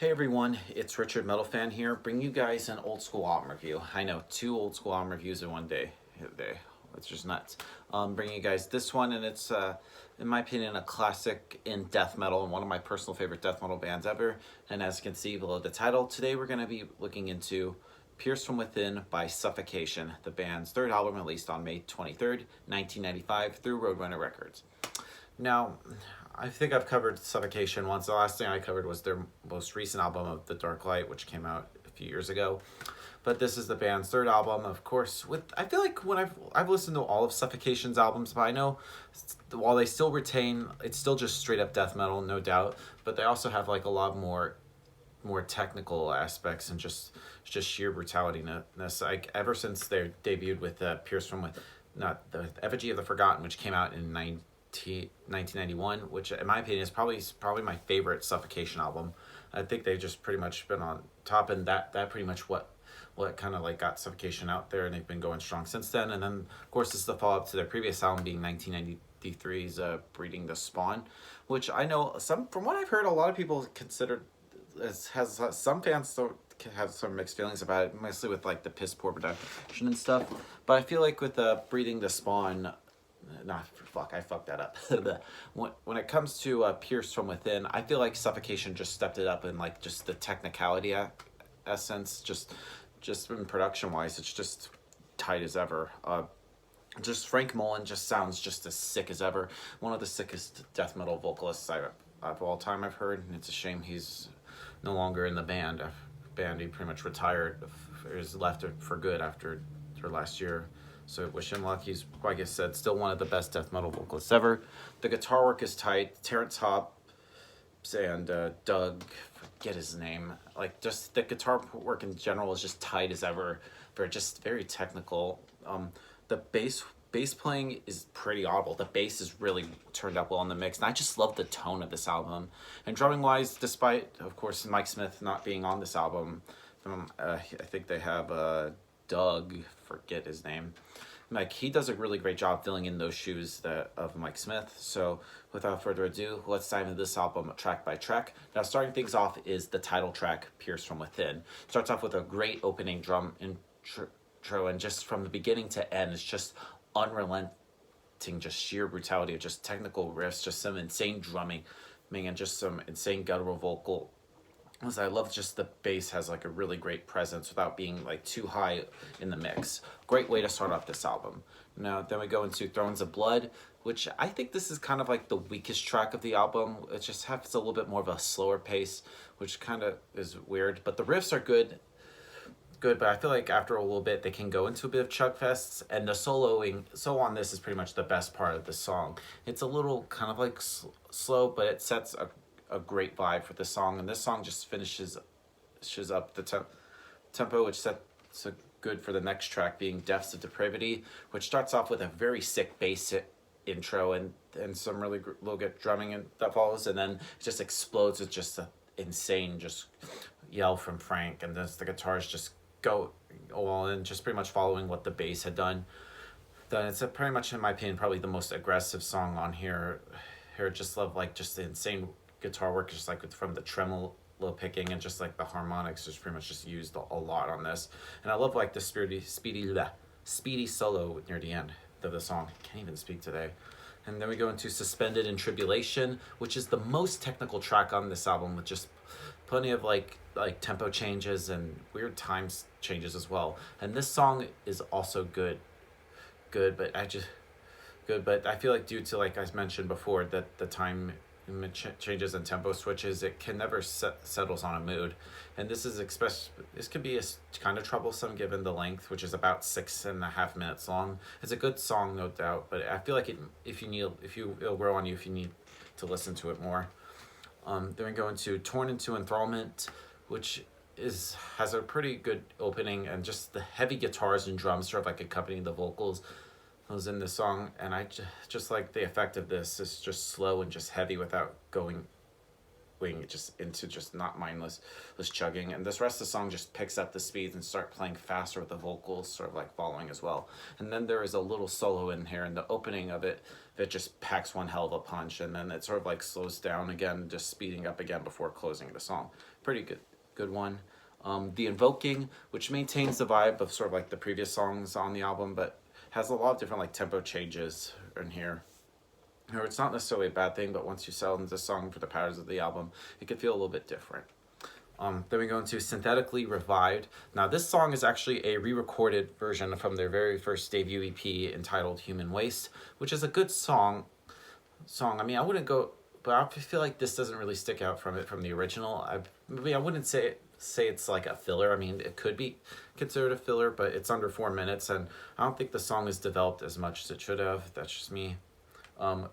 Hey everyone, it's Richard Metal Fan here, bringing you guys an old school album review. I know, two old school album reviews in one day. It's just nuts. Bringing you guys this one, and it's, in my opinion, a classic in death metal and one of my personal favorite death metal bands ever. And as you can see below the title, today we're going to be looking into Pierce from Within by Suffocation, the band's third album released on May 23rd, 1995 through Roadrunner Records. Now, I think I've covered Suffocation once. The last thing I covered was their most recent album of The Dark Light, which came out a few years ago. But this is the band's third album, of course. I feel like when I've listened to all of Suffocation's albums, but I know while they still retain, it's still just straight up death metal, no doubt. But they also have like a lot more technical aspects and just sheer brutality-ness. Like ever since they debuted with Pierce from not the Effigy of the Forgotten, which came out in 1991, which in my opinion is probably my favorite Suffocation album. I think they've just pretty much been on top, and that pretty much what kind of like got Suffocation out there, and they've been going strong since then. And then of course this is the follow-up to their previous album being 1993's Breeding the Spawn, which I know from what I've heard, a lot of people consider has some fans still have some mixed feelings about it, mostly with like the piss poor production and stuff. But I feel like with Breeding the Spawn, I fucked that up. When it comes to Pierce from Within, I feel like Suffocation just stepped it up in like just the technicality essence, just in production wise, it's just tight as ever. Just Frank Mullen just sounds just as sick as ever. One of the sickest death metal vocalists of all time I've heard, and it's a shame he's no longer in the band. He pretty much retired, is left for good after last year. So wish him luck. He's, like I said, still one of the best death metal vocalists ever. The guitar work is tight. Terrence Hobbs and Doug, forget his name. Like just the guitar work in general is just tight as ever. Just very technical. The bass playing is pretty audible. The bass is really turned up well in the mix, and I just love the tone of this album. And drumming wise, despite of course Mike Smith not being on this album, I think they have Doug, forget his name. Like he does a really great job filling in those shoes of Mike Smith. So without further ado, let's dive into this album track by track. Now starting things off is the title track, Pierce from Within. Starts off with a great opening drum intro, and just from the beginning to end, it's just unrelenting, just sheer brutality of just technical riffs, just some insane drumming, and just some insane guttural vocal. I love just the bass has like a really great presence without being like too high in the mix. Great way to start off this album. Now then we go into Thrones of Blood, which I think this is kind of like the weakest track of the album. It just has a little bit more of a slower pace, which kind of is weird. But the riffs are good, but I feel like after a little bit they can go into a bit of chug fests, and the solo on this is pretty much the best part of the song. It's a little kind of like slow, but it sets a great vibe for the song, and this song just finishes up the tempo, which sets a good for the next track being Depths of Depravity, which starts off with a very sick bass intro and some really little good drumming that follows, and then it just explodes with just an insane just yell from Frank, and then the guitars just go all in, just pretty much following what the bass had done. Then it's pretty much, in my opinion, probably the most aggressive song on here. Just love like just the insane guitar work, just like from the tremolo picking, and just like the harmonics is pretty much just used a lot on this. And I love like the speedy solo near the end of the song. I can't even speak today. And then we go into Suspended in Tribulation, which is the most technical track on this album, with just plenty of like tempo changes and weird times changes as well. And this song is also good, but I feel like due to, like I mentioned before, that the time changes and tempo switches, it can never settles on a mood, and this can be kind of troublesome given the length, which is about 6.5 minutes long. It's a good song, no doubt, but I feel like it'll grow on you if you need to listen to it more. Then we go into Torn into Enthrallment, which has a pretty good opening, and just the heavy guitars and drums sort of like accompanying the vocals was in the song, and I just like the effect of this. It's just slow and just heavy without going swing just into just not mindless chugging. And this rest of the song just picks up the speeds and start playing faster with the vocals sort of like following as well. And then there is a little solo in here in the opening of it that just packs one hell of a punch, and then it sort of like slows down again, just speeding up again before closing the song. Pretty good one. The Invoking, which maintains the vibe of sort of like the previous songs on the album, but has a lot of different like tempo changes in here. Or it's not necessarily a bad thing, but once you settle into the song for the patterns of the album, it could feel a little bit different. Then we go into Synthetically Revived. Now this song is actually a re-recorded version from their very first debut EP entitled Human Waste, which is a good song. I mean, I wouldn't go, but I feel like this doesn't really stick out from the original. I wouldn't say it's like a filler. I mean, it could be considered a filler, but it's under 4 minutes, and I don't think the song is developed as much as it should have. That's just me.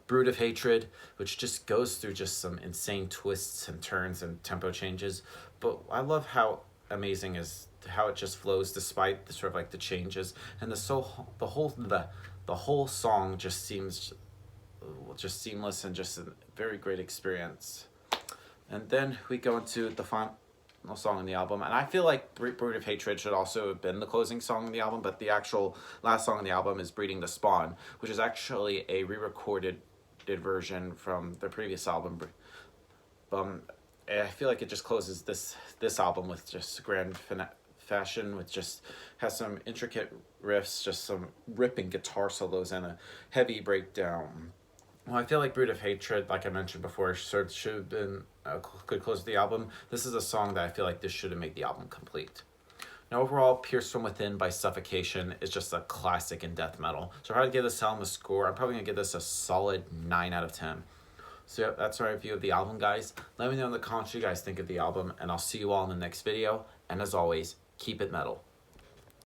Brood of Hatred, which just goes through just some insane twists and turns and tempo changes. But I love how amazing is how it just flows despite the sort of like the changes, and the whole song just seems just seamless and just a very great experience. And then we go into the final song on the album, and I feel like Brood of Hatred should also have been the closing song on the album, but the actual last song on the album is Breeding the Spawn, which is actually a re-recorded version from the previous album. I feel like it just closes this album with just grand fashion, with just has some intricate riffs, just some ripping guitar solos, and a heavy breakdown. Well, I feel like Brood of Hatred, like I mentioned before, should have been a good close to the album. This is a song that I feel like this should have made the album complete. Now overall, Pierced From Within by Suffocation is just a classic in death metal. So if I had to give this album a score, I'm probably going to give this a solid 9 out of 10. So yeah, that's our review of the album, guys. Let me know in the comments what you guys think of the album, and I'll see you all in the next video. And as always, keep it metal.